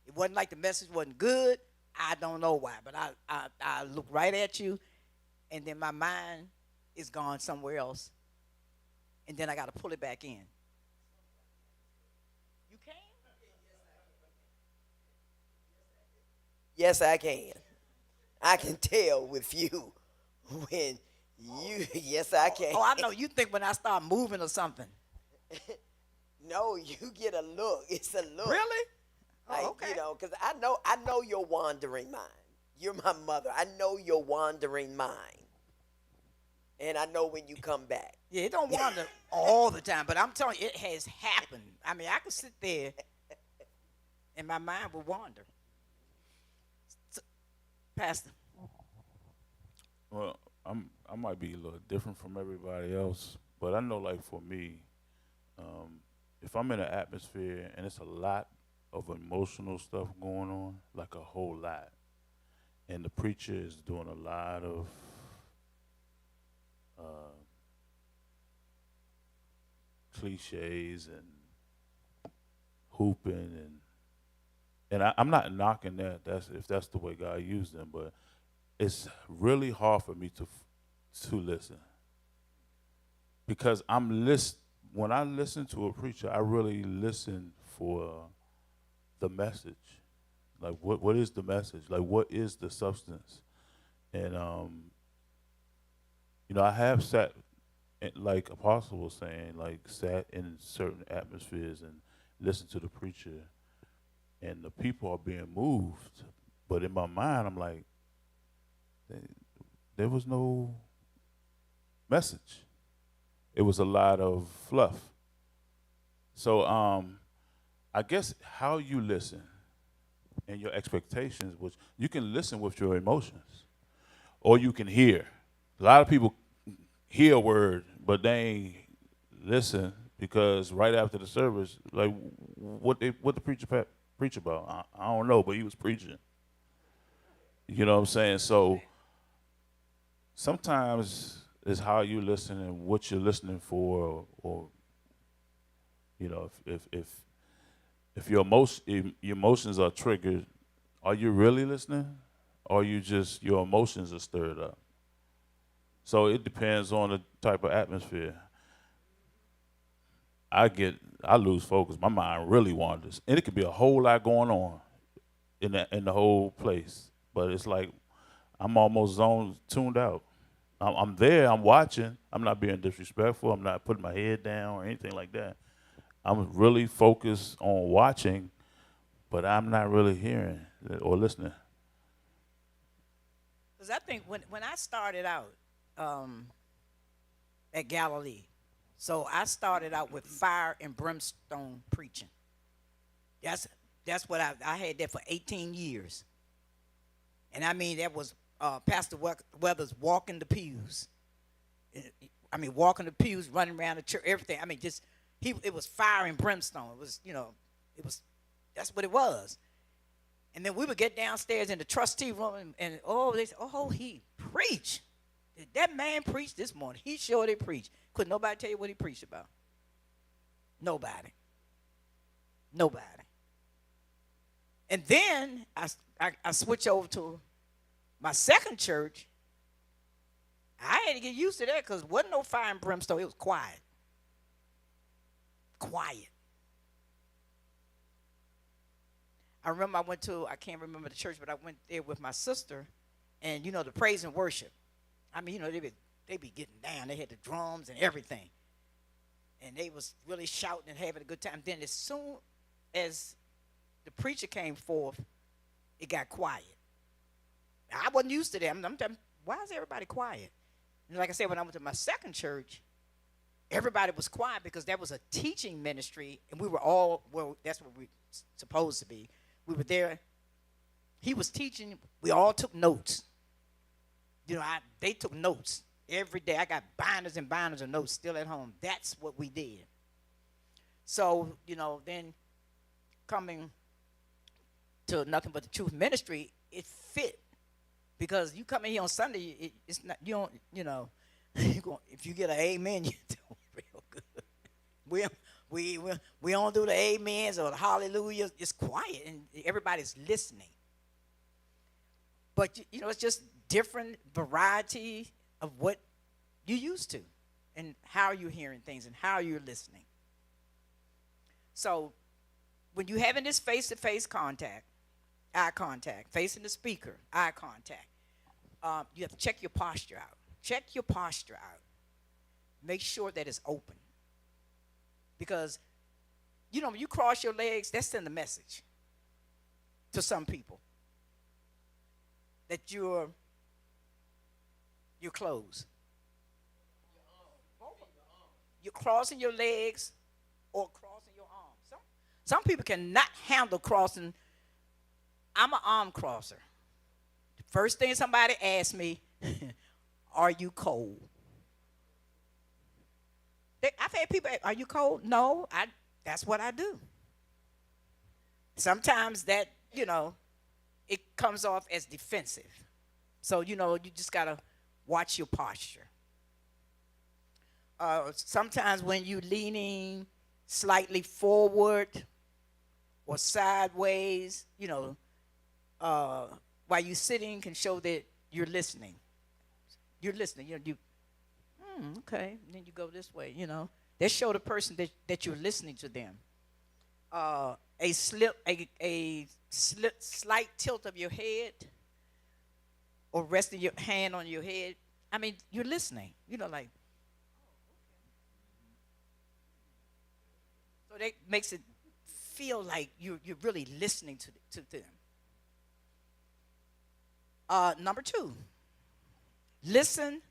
It wasn't like the message wasn't good. I don't know why, but I look right at you, and then my mind is gone somewhere else, and then I got to pull it back in. You can? Yes, I can. I can tell with you when yes, I can. Oh, I know. You think when I start moving or something. No, you get a look. It's a look. Really? Like, Oh, okay. because I know your wandering mind. You're my mother. I know your wandering mind. And I know when you come back. Yeah, it don't wander all the time, but I'm telling you, it has happened. I mean, I could sit there and my mind will wander. Pastor. Well, I might be a little different from everybody else, but I know, like for me, if I'm in an atmosphere and it's a lot of emotional stuff going on, like a whole lot, and the preacher is doing a lot of cliches and hooping and I'm not knocking that. If that's the way God used them, but it's really hard for me to listen because when I listen to a preacher, I really listen for the message. Like what is the message? Like what is the substance? And I have sat, like Apostle was saying, like sat in certain atmospheres and listened to the preacher, and the people are being moved, but in my mind, I'm like, there was no message. It was a lot of fluff. So I guess how you listen and your expectations, which you can listen with your emotions, or you can hear. A lot of people hear a word, but they ain't listen because right after the service, like what the preacher preach about, I don't know, but he was preaching. You know what I'm saying? So sometimes it's how you listen and what you're listening for, or if your emotions are triggered, are you really listening, or you just your emotions are stirred up? So it depends on the type of atmosphere. I lose focus. My mind really wanders, and it could be a whole lot going on in the whole place. But it's like I'm almost tuned out. I'm there. I'm watching. I'm not being disrespectful. I'm not putting my head down or anything like that. I'm really focused on watching, but I'm not really hearing or listening. Because I think when I started out at Galilee, so I started out with fire and brimstone preaching. That's what I had that for 18 years. And I mean, that was Pastor Weathers walking the pews. I mean, walking the pews, running around the church, everything. I mean, it was fire and brimstone. It was, that's what it was. And then we would get downstairs in the trustee room, and they said, oh, he preached. Did that man preach this morning? He sure did preach. Could nobody tell you what he preached about? Nobody. And then I switched over to my second church. I had to get used to that because there wasn't no fire and brimstone. It was quiet. I remember I can't remember the church, but I went there with my sister, and the praise and worship. I mean, they be getting down. They had the drums and everything, and they was really shouting and having a good time. Then as soon as the preacher came forth, it got quiet. I wasn't used to that. I'm telling, why is everybody quiet? And like I said, when I went to my second church, everybody was quiet because that was a teaching ministry, and we were all, well, that's what we supposed to be. We were there. He was teaching. We all took notes. They took notes every day. I got binders and binders of notes still at home. That's what we did. So, then coming to Nothing But the Truth ministry, it fit. Because you come in here on Sunday, it's not, you don't, if you get an amen, you're doing real good. We don't do the amens or the hallelujahs. It's quiet and everybody's listening. But, it's just different variety of what you're used to and how you're hearing things and how you're listening. So when you're having this face-to-face contact, eye contact, facing the speaker, eye contact, you have to check your posture out. Check your posture out. Make sure that it's open. Because, when you cross your legs, that's sending a message to some people that you're closed. You're crossing your legs or crossing your arms. Some people cannot handle crossing. I'm an arm crosser. The first thing somebody asks me, are you cold? I've had people, are you cold? No, that's what I do. Sometimes that, it comes off as defensive. So, you just got to watch your posture. Sometimes when you're leaning slightly forward or sideways, while you're sitting can show that you're listening. You're listening. Okay. And then you go this way, That show the person that you're listening to them. A slight tilt of your head or resting your hand on your head. I mean, you're listening. Like. So that makes it feel like you're really listening to them. Number 2, listen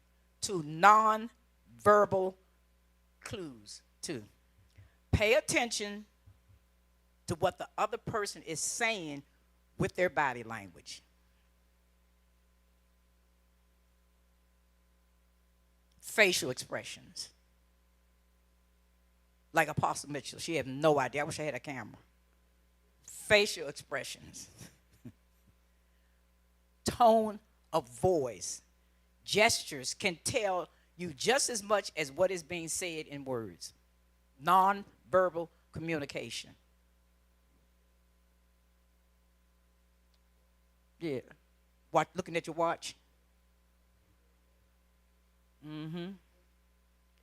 to non-verbal clues too. Pay attention to what the other person is saying with their body language. Facial expressions. Like Apostle Mitchell, she had no idea. I wish I had a camera. Facial expressions. Tone of voice. Gestures can tell you just as much as what is being said in words. Non-verbal communication. Yeah. Looking at your watch. Mm-hmm.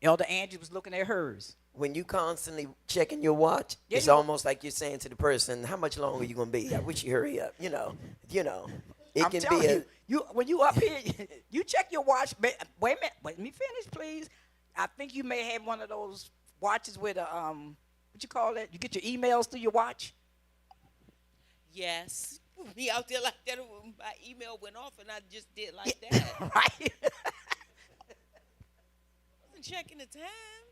Elder Angie was looking at hers. When you constantly checking your watch, Yeah, it's you- almost like you're saying to the person, "How much longer are you gonna be? I wish you hurry up." It I'm can telling be a. you, when you up here, you check your watch. Wait a minute, let me finish, please. I think you may have one of those watches with a what you call that? You get your emails through your watch. Yes. Me out there like that. My email went off, and I just did like that. Right? Wasn't checking the time.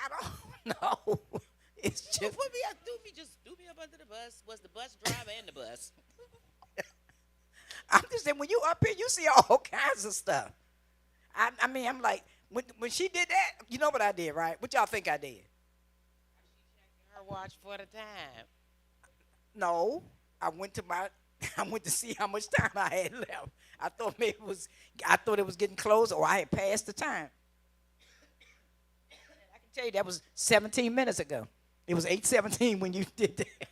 I don't know. It's Just just put me up, do me up under the bus. Was the bus driver and the bus? I'm just saying when you up here, you see all kinds of stuff. I mean, I'm like when she did that, you know what I did, right? What y'all think I did? Her watch for the time. No, I went to see how much time I had left. I thought it was getting close, or I had passed the time. I can tell you that was 17 minutes ago. It was 8:17 when you did that.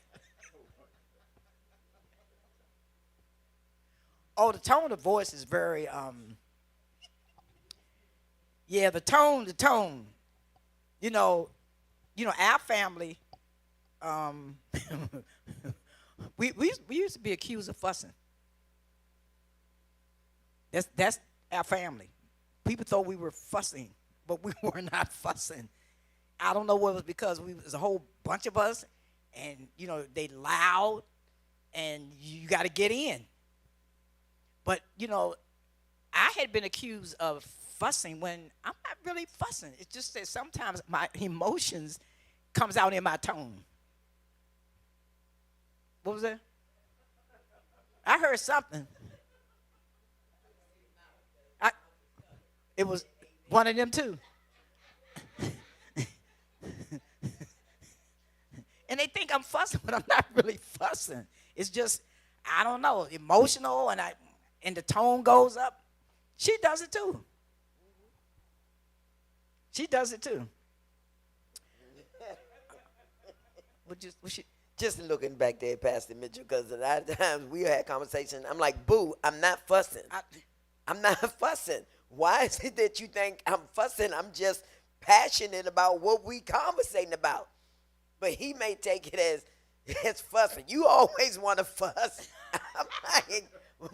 Oh, the tone of voice is very yeah, the tone. You know, our family we used to be accused of fussing. That's our family. People thought we were fussing, but we were not fussing. I don't know whether it was because we was a whole bunch of us, and they loud, and you got to get in. But I had been accused of fussing when I'm not really fussing. It's just that sometimes my emotions comes out in my tone. What was that? I heard something. It was one of them too. And they think I'm fussing, but I'm not really fussing. It's just, I don't know, emotional, and the tone goes up. She does it too. She does it too. Just looking back there, Pastor Mitchell, because a lot of times we had conversations. I'm like, "Boo, I'm not fussing. I'm not fussing. Why is it that you think I'm fussing? I'm just passionate about what we conversating about." But he may take it as fussing. You always want to fuss. I'm like,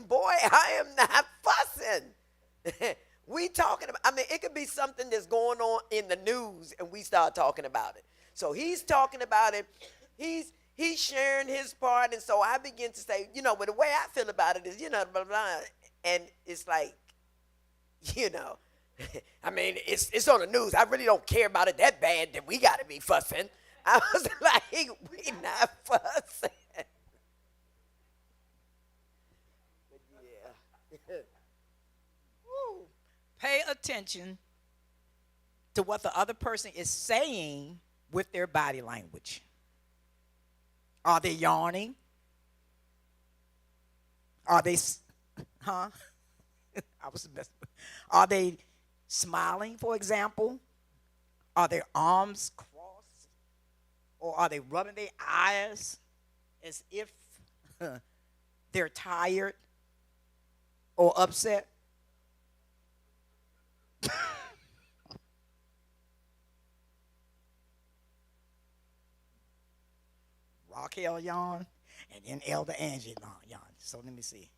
boy, I am not fussing. We talking about, it could be something that's going on in the news and we start talking about it. So he's talking about it. He's sharing his part. And so I begin to say, but the way I feel about it is, blah, blah, blah. And it's like, it's on the news. I really don't care about it that bad that we got to be fussing. I was like, we not fussing. But yeah. Woo. Pay attention to what the other person is saying with their body language. Are they yawning? Are they, I was messing. Are they smiling, for example? Are their arms crossed? Or are they rubbing their eyes as if they're tired or upset? Raquel yawn, and then Elder Angie yawn. So let me see.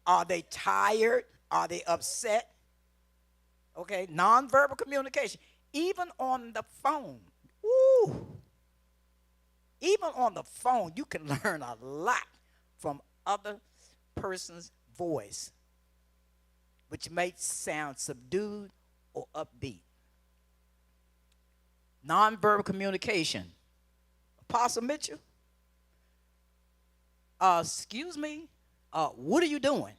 Are they tired? Are they upset? Okay, nonverbal communication. Even on the phone. Ooh. Even on the phone, you can learn a lot from other person's voice, which may sound subdued or upbeat. Nonverbal communication. Apostle Mitchell, excuse me, what are you doing?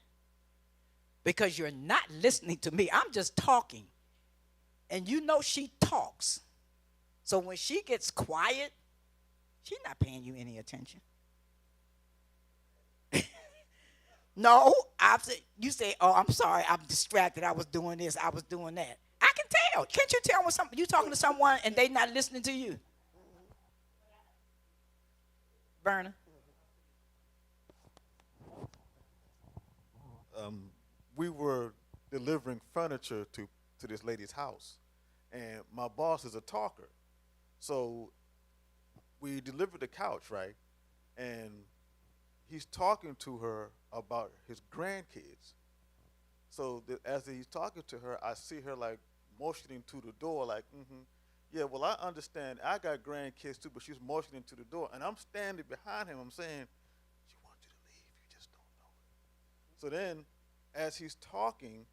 Because you're not listening to me. I'm just talking. And she talks. So when she gets quiet, she's not paying you any attention. No, you say, "Oh, I'm sorry, I'm distracted. I was doing this, I was doing that." I can tell. Can't you tell when you talking to someone and they not listening to you? Berna. we were delivering furniture to this lady's house, and my boss is a talker, so we delivered the couch, right, and he's talking to her about his grandkids. So as he's talking to her, I see her like motioning to the door, like, yeah, well, I understand. I got grandkids too, but she's motioning to the door, and I'm standing behind him. I'm saying, she wants you to leave. You just don't know it. So then, as he's talking,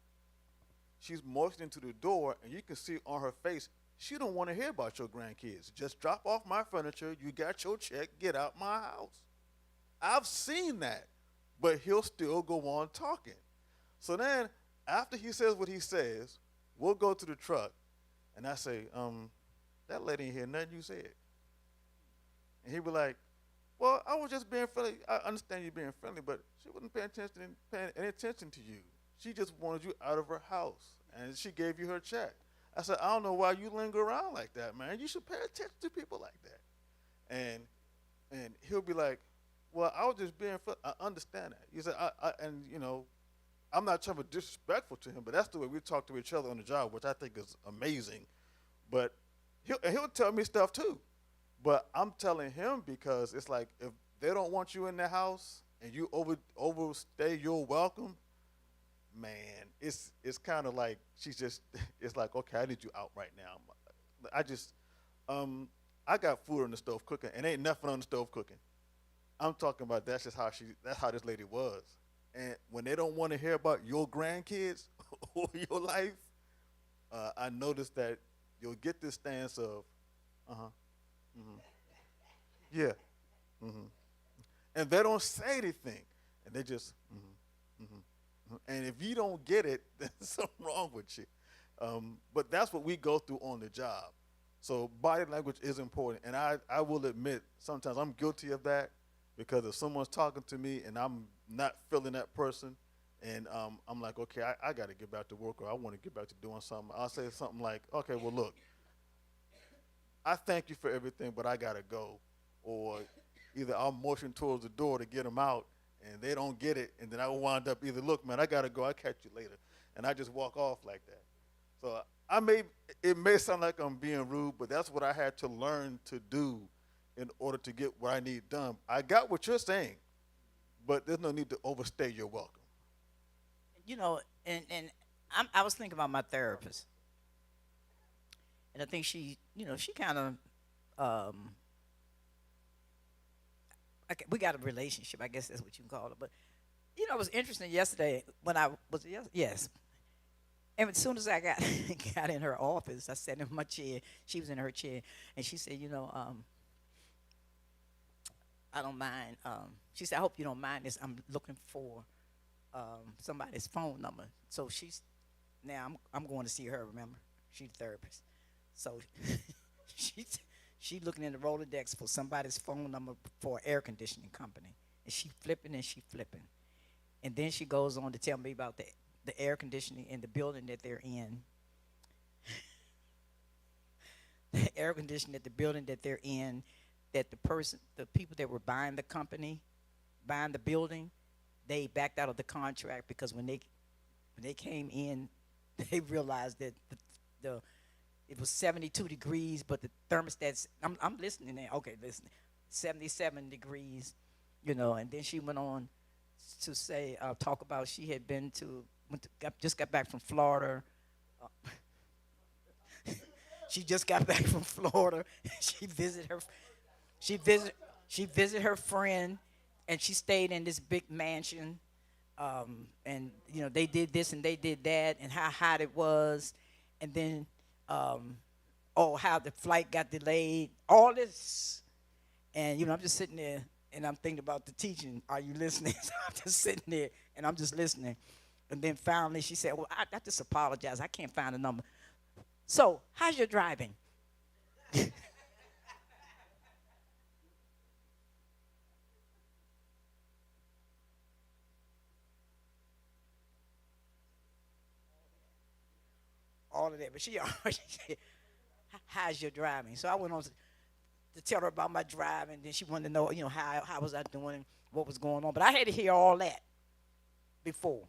she's motioning to the door, and you can see on her face, she don't want to hear about your grandkids. Just drop off my furniture. You got your check. Get out my house. I've seen that, but he'll still go on talking. So then, after he says what he says, we'll go to the truck, and I say, that lady ain't hear nothing you said. And he be like, well, I was just being friendly. I understand you being friendly, but she wasn't paying any attention to you. She just wanted you out of her house, and she gave you her check. I said, I don't know why you linger around like that, man. You should pay attention to people like that. And he'll be like, well, I was just being friendly. I understand that. He said, and you know, I'm not trying to be disrespectful to him, but that's the way we talk to each other on the job, which I think is amazing. But he'll tell me stuff too. But I'm telling him because it's like if they don't want you in their house and you overstay your welcome, man, it's kind of like she's just, it's like, okay, I need you out right now. I got food on the stove cooking, and ain't nothing on the stove cooking. I'm talking about that's how this lady was. And when they don't want to hear about your grandkids or your life, I noticed that you'll get this stance of, yeah, and they don't say anything, and they just, and if you don't get it, there's something wrong with you. But that's what we go through on the job. So body language is important, and I will admit sometimes I'm guilty of that because if someone's talking to me and I'm not feeling that person, and I'm like, okay, I got to get back to work, or I want to get back to doing something. I'll say something like, okay, well, look, I thank you for everything, but I got to go. Or either I'll motion towards the door to get them out, and they don't get it, and then I will wind up either, look, man, I got to go. I'll catch you later. And I just walk off like that. So it may sound like I'm being rude, but that's what I had to learn to do in order to get what I need done. I got what you're saying, but there's no need to overstay your welcome. You know, and I was thinking about my therapist, and I think she kind of, okay, we got a relationship, I guess that's what you can call it. But it was interesting yesterday when I was yes, and as soon as I got in her office, I sat in my chair. She was in her chair, and she said, I don't mind. She said, I hope you don't mind this. I'm looking for somebody's phone number. So I'm going to see her. Remember, she's a therapist. So she looking in the Rolodex for somebody's phone number for an air conditioning company, and she flipping, and then she goes on to tell me about the air conditioning in the building that they're in. The air conditioning at the building that they're in, that the people that were buying the building, they backed out of the contract because when they came in, they realized that it was 72 degrees, but the thermostats, I'm listening there. Okay, listen, 77 degrees, and then she went on to say, talk about she had just got back from Florida. She just got back from Florida. She visited her friend, and she stayed in this big mansion. And they did this and they did that, and how hot it was, and then how the flight got delayed. All this, and I'm just sitting there, and I'm thinking about the teaching. Are you listening? So I'm just sitting there, and I'm just listening. And then finally, she said, "Well, I just apologize. I can't find the number. So, how's your driving?" All of that, but she already said, "How's your driving?" So I went on to tell her about my driving. Then she wanted to know, how was I doing, what was going on. But I had to hear all that before.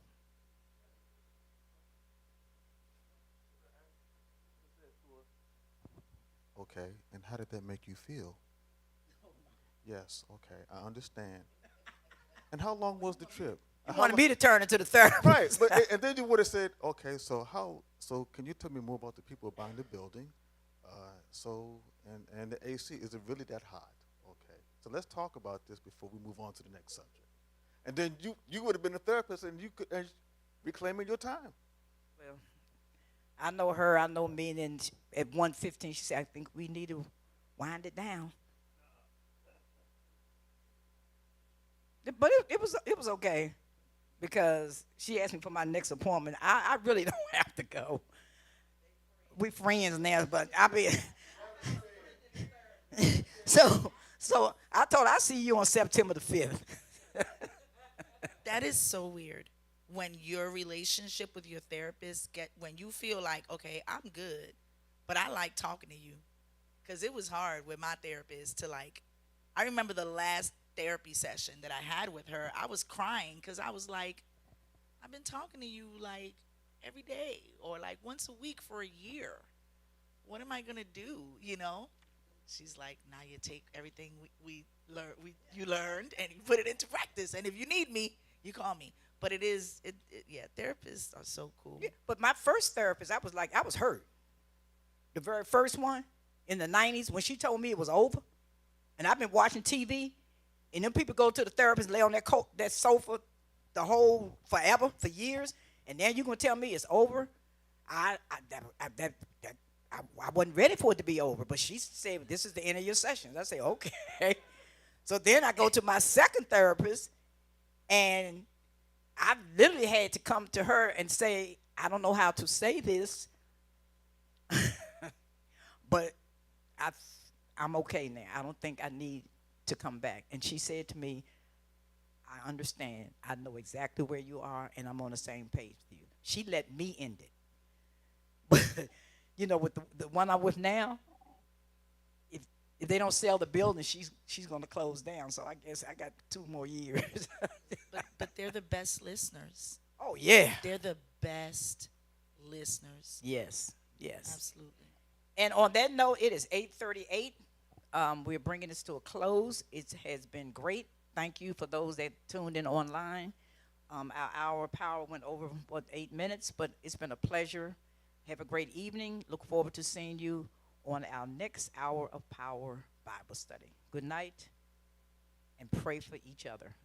Okay, and how did that make you feel? Yes, okay, I understand. And how long was the trip? You How wanted lo- me to turn into the therapist. Right, but and then you would have said, okay, so how? So can you tell me more about the people buying the building? So and the AC, is it really that hot? Okay, so let's talk about this before we move on to the next subject. And then you would have been a therapist, and you could reclaiming your time. Well, I know her. I know me. And then at 1:15, she said, "I think we need to wind it down." But it was okay because she asked me for my next appointment. I really don't have to go. We friends now, but I be so I told her I see you on September the 5th. That is so weird. When your relationship with your therapist when you feel like, okay, I'm good, but I like talking to you. Cause it was hard with my therapist to like, I remember the last therapy session that I had with her, I was crying because I was like, I've been talking to you like every day or like once a week for a year. What am I gonna do? You know? She's like, now you take everything you learned and you put it into practice. And if you need me, you call me. But yeah, therapists are so cool. Yeah, but my first therapist, I was hurt. The very first one in the 90s when she told me it was over, and I've been watching TV, and then people go to the therapist, lay on that sofa the whole forever, for years, and then you're gonna tell me it's over. I wasn't ready for it to be over, but she said this is the end of your sessions. I say okay. So then I go to my second therapist, and I literally had to come to her and say, I don't know how to say this, but I'm okay now. I don't think I need to come back. And she said to me, I understand. I know exactly where you are, and I'm on the same page with you. She let me end it. But, you know, with the one I'm with now, if they don't sell the building, she's going to close down. So I guess I got 2 more years. But they're the best listeners. Oh, yeah. They're the best listeners. Yes, yes. Absolutely. And on that note, it is 8:38. We're bringing this to a close. It has been great. Thank you for those that tuned in online. Our hour of power went over, 8 minutes, but it's been a pleasure. Have a great evening. Look forward to seeing you on our next hour of power Bible study. Good night, and pray for each other.